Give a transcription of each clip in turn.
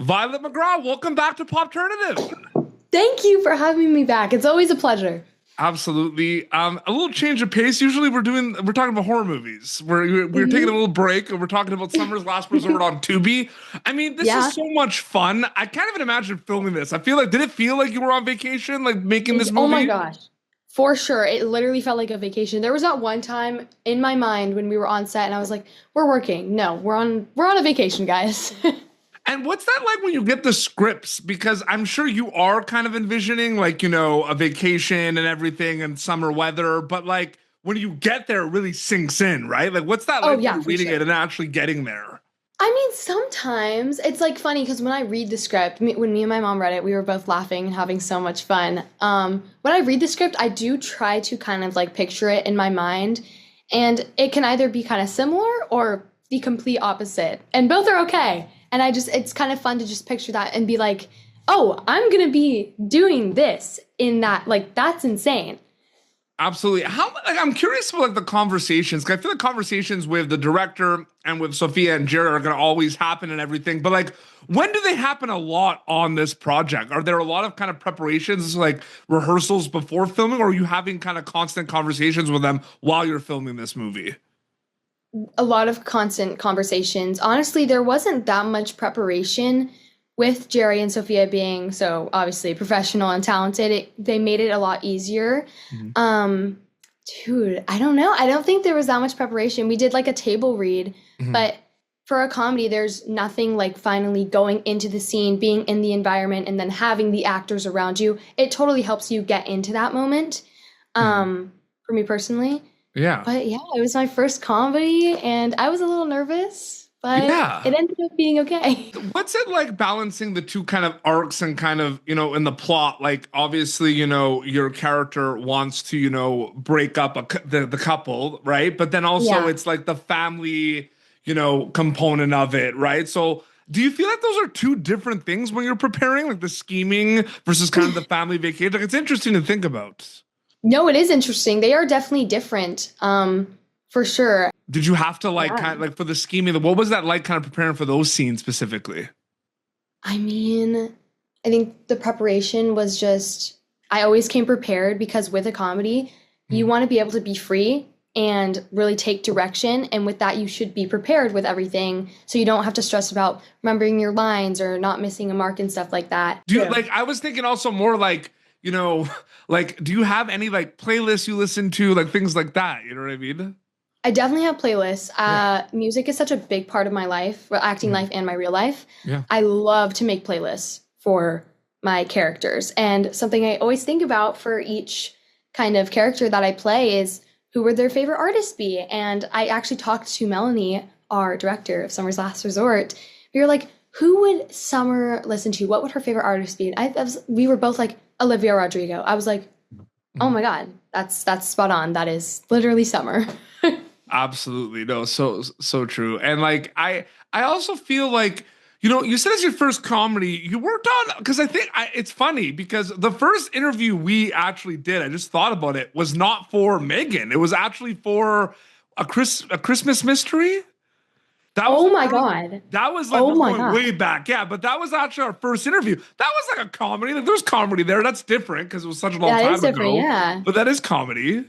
Violet McGraw, welcome back to Popternative. Thank you for having me back. It's always a pleasure. Absolutely. A little change of pace. Usually we're talking about horror movies. We're taking a little break and we're talking about Summer's Last Resort on Tubi. I mean, this is so much fun. I can't even imagine filming this. did it feel like you were on vacation, like making this movie? Oh my gosh. For sure. It literally felt like a vacation. There was that one time in my mind when we were on set and I was like, we're working. No, we're on a vacation, guys. And what's that like when you get the scripts? Because I'm sure you are kind of envisioning like, a vacation and everything and summer weather, but like when you get there, it really sinks in, right? Like what's that like when you're reading it and actually getting there? I mean, sometimes it's like funny because when I read the script, when me and my mom read it, we were both laughing and having so much fun. When I read the script, I do try to kind of like picture it in my mind, and it can either be kind of similar or the complete opposite, and both are okay. And it's kind of fun to just picture that and be like, oh, I'm going to be doing this in that, like, that's insane. Absolutely. I'm curious about like the conversations, because I feel like conversations with the director and with Sophia and Jared are going to always happen and everything. But like, when do they happen a lot on this project? Are there a lot of kind of preparations, like rehearsals before filming, or are you having kind of constant conversations with them while you're filming this movie? A lot of constant conversations. Honestly, there wasn't that much preparation with Jerry and Sophia being so obviously professional and talented. They made it a lot easier. Dude, I don't know. I don't think there was that much preparation. We did like a table read, but for a comedy, there's nothing like finally going into the scene, being in the environment, and then having the actors around you. It totally helps you get into that moment. For me personally. Yeah. But yeah, it was my first comedy and I was a little nervous, but it ended up being okay. What's it like balancing the two kind of arcs and kind of, in the plot? Like, obviously, your character wants to, break up the couple, right? But then also it's like the family, component of it, right? So do you feel like those are two different things when you're preparing, like the scheming versus kind of the family vacation? Like, it's interesting to think about. No, it is interesting. They are definitely different, for sure. Did you have to kind of like for the scheming? What was that like, kind of preparing for those scenes specifically? I mean, I think the preparation was just I always came prepared because with a comedy, you want to be able to be free and really take direction, and with that, you should be prepared with everything, so you don't have to stress about remembering your lines or not missing a mark and stuff like that. Do you like? I was thinking also more like. Like, do you have any like playlists you listen to, like things like that? You know what I mean? I definitely have playlists. Music is such a big part of my life, acting life and my real life. Yeah. I love to make playlists for my characters. And something I always think about for each kind of character that I play is who would their favorite artist be? And I actually talked to Melanie, our director of Summer's Last Resort. We were like, who would Summer listen to? What would her favorite artist be? And we were both like, Olivia Rodrigo. I was like, oh my God, that's spot on. That is literally Summer. Absolutely. No, so true. And like, I also feel like, you said it's your first comedy you worked on, because I think it's funny because the first interview we actually did, I just thought about it, was not for Megan. It was actually for a Christmas Mystery. That was my God. That was like going way back. Yeah, but that was actually our first interview. That was like a comedy. Like, there's comedy there. That's different because it was such a long time ago. Yeah. But that is comedy. Oh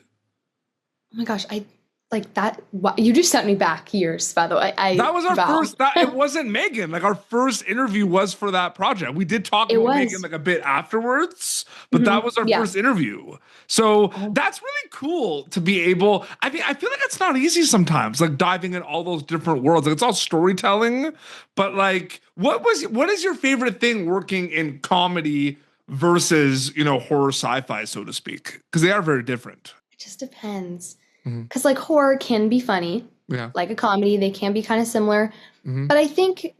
my gosh, I like that. You just sent me back years, by the way. That was our first. It wasn't Megan. Like, our first interview was for that project. We did talk about Megan like a bit afterwards, but that was our first interview. So that's really cool to be able. I mean, I feel like it's not easy sometimes, like diving in all those different worlds. Like, it's all storytelling, but like, what is your favorite thing working in comedy versus horror sci-fi, so to speak? Because they are very different. It just depends. Because like horror can be funny, like a comedy, they can be kind of similar. But I think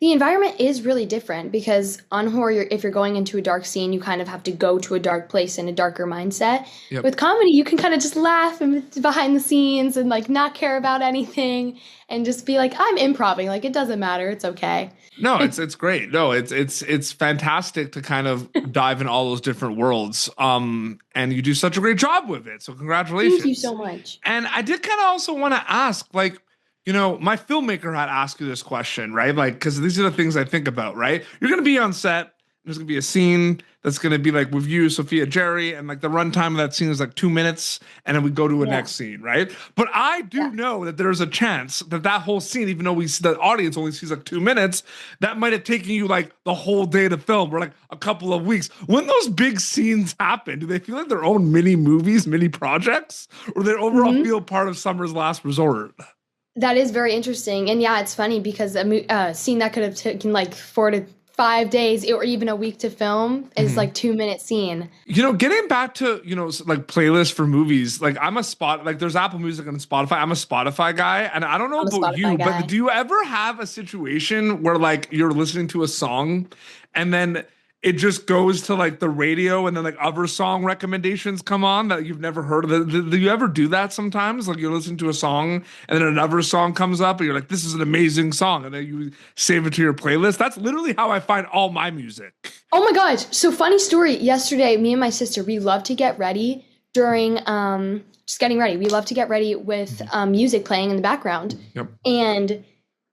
the environment is really different because on horror, if you're going into a dark scene, you kind of have to go to a dark place in a darker mindset. With comedy, you can kind of just laugh behind the scenes and like not care about anything and just be like, I'm improvising. Like, it doesn't matter. It's okay. No, it's great. No, it's fantastic to kind of dive in all those different worlds. And you do such a great job with it. So congratulations. Thank you so much. And I did kind of also want to ask, like, my filmmaker had asked you this question, right? Like, because these are the things I think about, right? You're going to be on set. There's going to be a scene that's going to be like with you, Sophia, Jerry, and like the runtime of that scene is like 2 minutes, and then we go to a next scene, right? But I do know that there's a chance that whole scene, even though the audience only sees like 2 minutes, that might have taken you like the whole day to film or like a couple of weeks. When those big scenes happen, do they feel like their own mini movies, mini projects, or they overall feel part of summer's last resort? That is very interesting. And yeah, it's funny because a scene that could have taken like 4 to 5 days or even a week to film is like 2-minute scene. Getting back to, like playlists for movies, like there's Apple Music and Spotify. I'm a Spotify guy, and I don't know about you, but do you ever have a situation where like you're listening to a song and then it just goes to like the radio and then like other song recommendations come on that you've never heard of? Do you ever do that sometimes? Like you're listening to a song and then another song comes up and you're like, this is an amazing song. And then you save it to your playlist. That's literally how I find all my music. Oh my gosh. So funny story. Yesterday, me and my sister, we love to get ready during just getting ready. We love to get ready with music playing in the background. Yep. And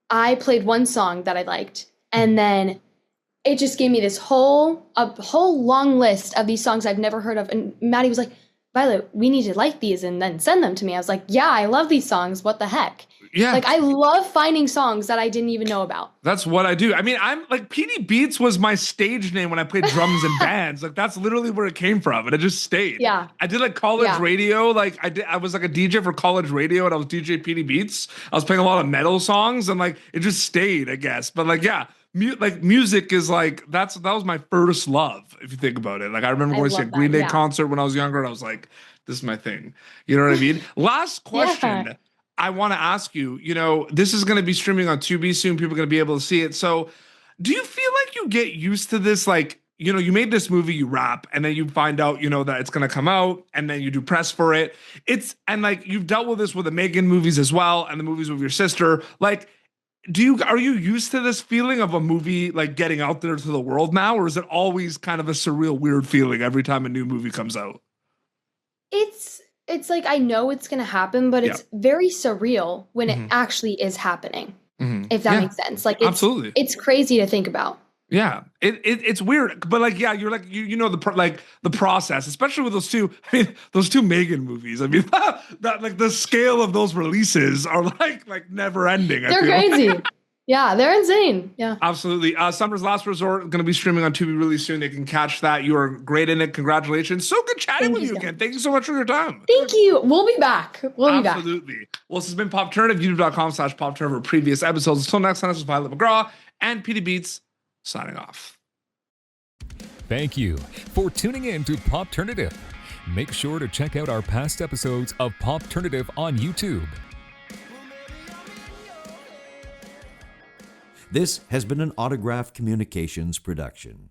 I played one song that I liked. And then it just gave me this whole long list of these songs I've never heard of. And Maddie was like, Violet, we need to like these and then send them to me. I was like, yeah, I love these songs. What the heck? Yeah. Like, I love finding songs that I didn't even know about. That's what I do. I mean, I'm like, PD Beats was my stage name when I played drums in bands. Like, that's literally where it came from. And it just stayed. Yeah. I did like college radio. Like I was like a DJ for college radio and I was DJ PD Beats. I was playing a lot of metal songs and like, it just stayed, I guess. But like, yeah. Music is like that was my first love, if you think about it. Like I remember going to see a Green Day concert when I was younger, and I was like, "This is my thing." You know what I mean? Last question I want to ask you. This is going to be streaming on Tubi soon. People are going to be able to see it. So, do you feel like you get used to this? Like, you made this movie, you rap, and then you find out, that it's going to come out, and then you do press for it. And like you've dealt with this with the Megan movies as well, and the movies with your sister, like. Are you used to this feeling of a movie like getting out there to the world now, or is it always kind of a surreal, weird feeling every time a new movie comes out? It's like I know it's going to happen, but it's very surreal when it actually is happening. If that makes sense. Like absolutely, it's crazy to think about. Yeah, it's weird, but like, yeah, you're like, the process, especially with those two. I mean, those two Megan movies. I mean, that like the scale of those releases are like never ending. They're crazy. Yeah, they're insane. Yeah, absolutely. Summer's Last Resort going to be streaming on Tubi really soon. They can catch that. You are great in it. Congratulations. So good chatting with you again. Thank you so much for your time. Thank you. We'll be back. Absolutely. Well, this has been Popternative, youtube.com/Popternative previous episodes. Until next time, this is Violet McGraw and PD Beats. Signing off. Thank you for tuning in to Popternative. Make sure to check out our past episodes of Popternative on YouTube. This has been an Autograph Communications production.